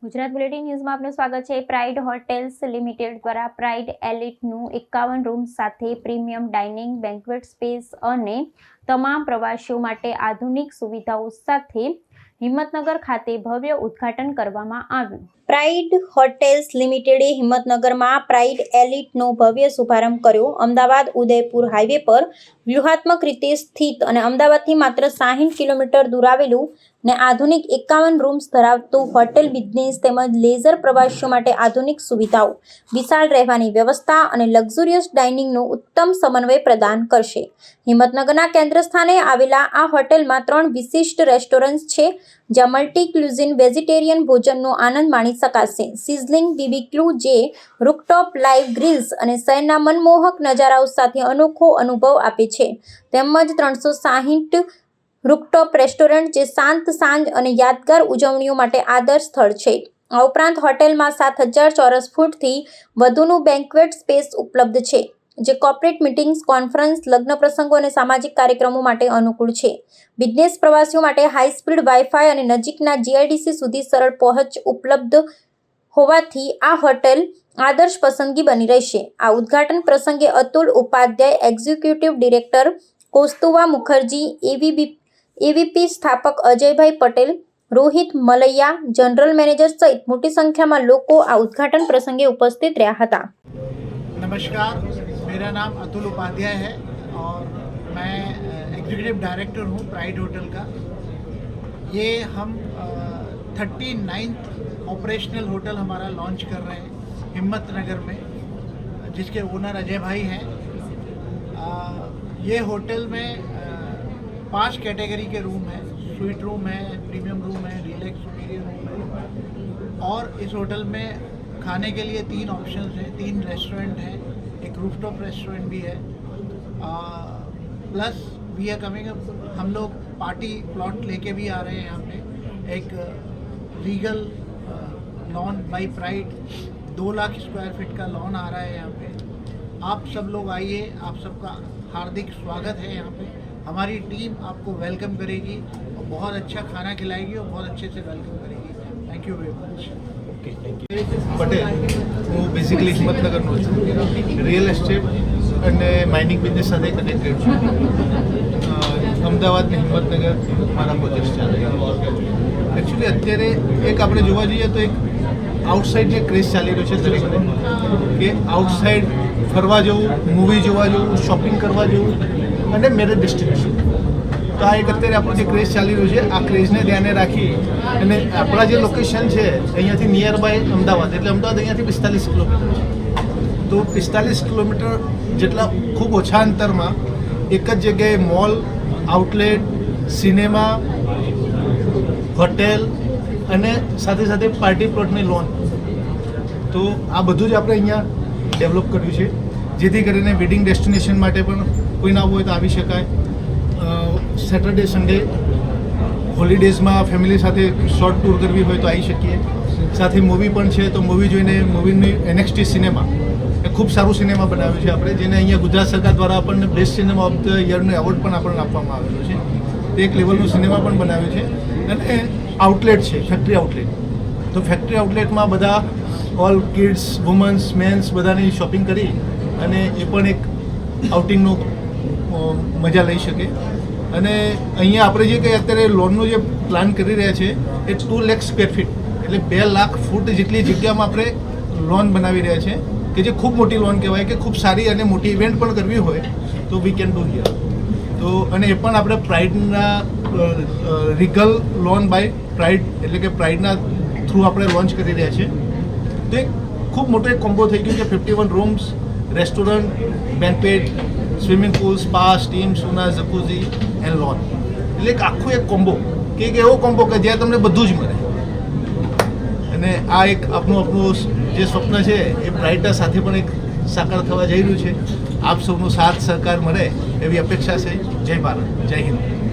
Gujarat bulletin ન્યૂઝમાં આપનું સ્વાગત છે। પ્રાઇડ હોટેલ્સ લિમિટેડ દ્વારા પ્રાઇડ એલિટનું 51 રૂમ સાથે પ્રીમિયમ ડાઇનિંગ, બેન્ક્વેટ સ્પેસ અને તમામ પ્રવાસીઓ માટે આધુનિક સુવિધાઓ સાથે હિંમતનગર ખાતે ભવ્ય ઉદ્ઘાટન કરવામાં આવ્યું। પ્રાઇડ હોટેલ્સ લિમિટેડે હિંમતનગરમાં પ્રાઇડ એલિટનો ભવ્ય શુભારંભ કર્યો। અમદાવાદ ઉદયપુર હાઈવે પર વ્યૂહાત્મક રીતે સ્થિત અને અમદાવાદથી માત્ર 60 કિલોમીટર દૂર આવેલું ને આધુનિક 51 રૂમ્સ ધરાવતું હોટેલ બિઝનેસ તેમજ લેઝર પ્રવાસીઓ માટે આધુનિક સુવિધાઓ, વિશાળ રહેવાની વ્યવસ્થા અને લક્ઝુરિયસ ડાઇનિંગનો ઉત્તમ સમન્વય પ્રદાન કરશે। હિંમતનગરના કેન્દ્ર સ્થાને આવેલા આ હોટેલમાં 3 વિશિષ્ટ રેસ્ટોરન્ટ્સ છે, જ્યાં મલ્ટી ક્યુઝિન વેજીટેરિયન ભોજનનો આનંદ માણી શકાશે। સિઝલિંગ બીબીક્યુ જે રૂફટોપ લાઇવ ગ્રીલ્સ અને શહેરના મનમોહક નજારાઓ સાથે અનોખો અનુભવ આપે છે, તેમજ 360 રૂફટોપ રેસ્ટોરન્ટ જે શાંત સાંજ અને યાદગાર ઉજવણીઓ માટે આદર્શ સ્થળ છે। આ ઉપરાંત હોટેલમાં 7000 ચોરસ ફૂટથી વધુનું બેન્ક્વેટ સ્પેસ ઉપલબ્ધ છે, જે કોર્પોરેટ મીટિંગ્સ, કોન્ફરન્સ, લગ્ન પ્રસંગો અને સામાજિક કાર્યક્રમો માટે અનુકૂળ છે। બિઝનેસ પ્રવાસીઓ માટે હાઈ સ્પીડ વાઈફાઈ અને નજીકના જીઆઈડીસી સુધી સરળ પહોંચ ઉપલબ્ધ હોવાથી આ હોટેલ આદર્શ પસંદગી બની રહેશે। આ ઉદ્ઘાટન પ્રસંગે Atul Upadhyay, executive director, Kaustubha Mukherjee, AVP સ્થાપક અજયભાઈ પટેલ, રોહિત મલૈયા, जनरल मैनेजर सहित मोटी संख्या में लोग आ उद्घाटन प्रसंगे उपस्थित रहा था। नमस्कार, मेरा नाम अतुल उपाध्याय है और मैं एग्जीक्यूटिव डायरेक्टर हूँ प्राइड होटल का। ये हम 39th ऑपरेशनल होटल हमारा लॉन्च कर रहे हैं हिम्मतनगर में, जिसके ओनर अजय भाई हैं। ये होटल में 5 कैटेगरी के रूम हैं, स्वीट रूम है, प्रीमियम रूम है, रिलैक्स सुपीरियर रूम है। और इस होटल में खाने के लिए 3 ऑप्शंस हैं, 3 रेस्टोरेंट हैं, एक रूफटॉप रेस्टोरेंट भी है। Plus we are coming up, हम लोग पार्टी प्लॉट लेके भी आ रहे हैं यहाँ पे। एक legal lawn by pride 2 lakh square feet का लॉन आ रहा है यहाँ पे। आप सब लोग आइए, आप सबका हार्दिक स्वागत है यहाँ पे। हमारी टीम आपको वेलकम करेगी और बहुत अच्छा खाना खिलाएगी और बहुत अच्छे से वेलकम करेगी। Thank you very much. Okay, thank you. Patel, હું બેઝિકલી હિંમતનગરનો છું। રિયલ એસ્ટેટ અને માઇનિંગ બિઝનેસ સાથે કનેક્ટેડ છું। અમદાવાદ ને હિંમતનગર મારા પ્રોજેક્ટ ચાલે છે। એકચ્યુઅલી અત્યારે એક આપણે જોવા જઈએ તો એક આઉટસાઇડ જે ક્રેઝ ચાલી રહ્યો છે દરેકને, કે આઉટસાઇડ ફરવા જવું, મૂવી જોવા જવું, શોપિંગ કરવા જવું અને મેરેજ ડેસ્ટિનેશન। તો આ એક અત્યારે આપણો જે ક્રેઝ ચાલી રહ્યો છે, આ ક્રેઝને ધ્યાને રાખી અને આપણા જે લોકેશન છે અહીંયાથી નિયર બાય અમદાવાદ, એટલે અમદાવાદ અહીંયાથી 45 કિલોમીટર છે। તો 45 કિલોમીટર જેટલા ખૂબ ઓછા અંતરમાં એક જ જગ્યાએ મોલ, આઉટલેટ, સિનેમા, હોટેલ અને સાથે સાથે પાર્ટી પ્લોટની લોન, તો આ બધું જ આપણે અહીંયા ડેવલપ કર્યું છે, જેથી કરીને વેડિંગ ડેસ્ટિનેશન માટે પણ કોઈને આવવું હોય તો આવી શકાય। સેટરડે સન્ડે હોલિડેઝમાં ફેમિલી સાથે શોર્ટ ટૂર કરવી હોય તો આવી શકીએ। સાથે મૂવી પણ છે, તો મૂવી જોઈને મૂવીની NXT સિનેમા એ ખૂબ સારું સિનેમા બનાવ્યું છે આપણે, જેને અહીંયા ગુજરાત સરકાર દ્વારા આપણને બેસ્ટ સિનેમા ઓફ ધ યરનો એવોર્ડ પણ આપણને આપવામાં આવેલો છે। તે એક લેવલનું સિનેમા પણ બનાવ્યું છે। અને આઉટલેટ છે, ફેક્ટરી આઉટલેટ। તો ફેક્ટરી આઉટલેટમાં બધા ઓલ કિડ્સ, વુમન્સ, મેન્સ બધાની શોપિંગ કરી અને એ પણ એક આઉટિંગનો મજા લઈ શકે। અને અહીંયા આપણે જે કંઈ અત્યારે લોનનો જે પ્લાન કરી રહ્યા છે એ 2 લાખ સ્ક્વેર ફીટ, એટલે 2 લાખ ફૂટ જેટલી જગ્યામાં આપણે લોન બનાવી રહ્યા છે, કે જે ખૂબ મોટી લોન કહેવાય, કે ખૂબ સારી અને મોટી ઇવેન્ટ પણ કરવી હોય તો વી કેન ડુ હિયર। તો અને એ પણ આપણે પ્રાઇડના રીગલ લોન બાય પ્રાઇડ, એટલે કે પ્રાઇડના થ્રુ આપણે લોન્ચ કરી રહ્યા છે। તો એક ખૂબ મોટો એક કોમ્બો થઈ ગયું કે 51 rooms, restaurant, banquet, swimming pool, spa, steam, sauna, jacuzzi and lawn, એટલે એક આખું એક કોમ્બો, કે એક એવો કોમ્બો કે જ્યાં તમને બધું જ મળે। અને આ એક આપણું જે સ્વપ્ન છે એ પ્રાઇડના સાથે પણ એક સાકાર થવા જઈ રહ્યું છે। આપ સૌનો સાથ સહકાર મળે એવી અપેક્ષા છે। જય ભારત, જય હિન્દ।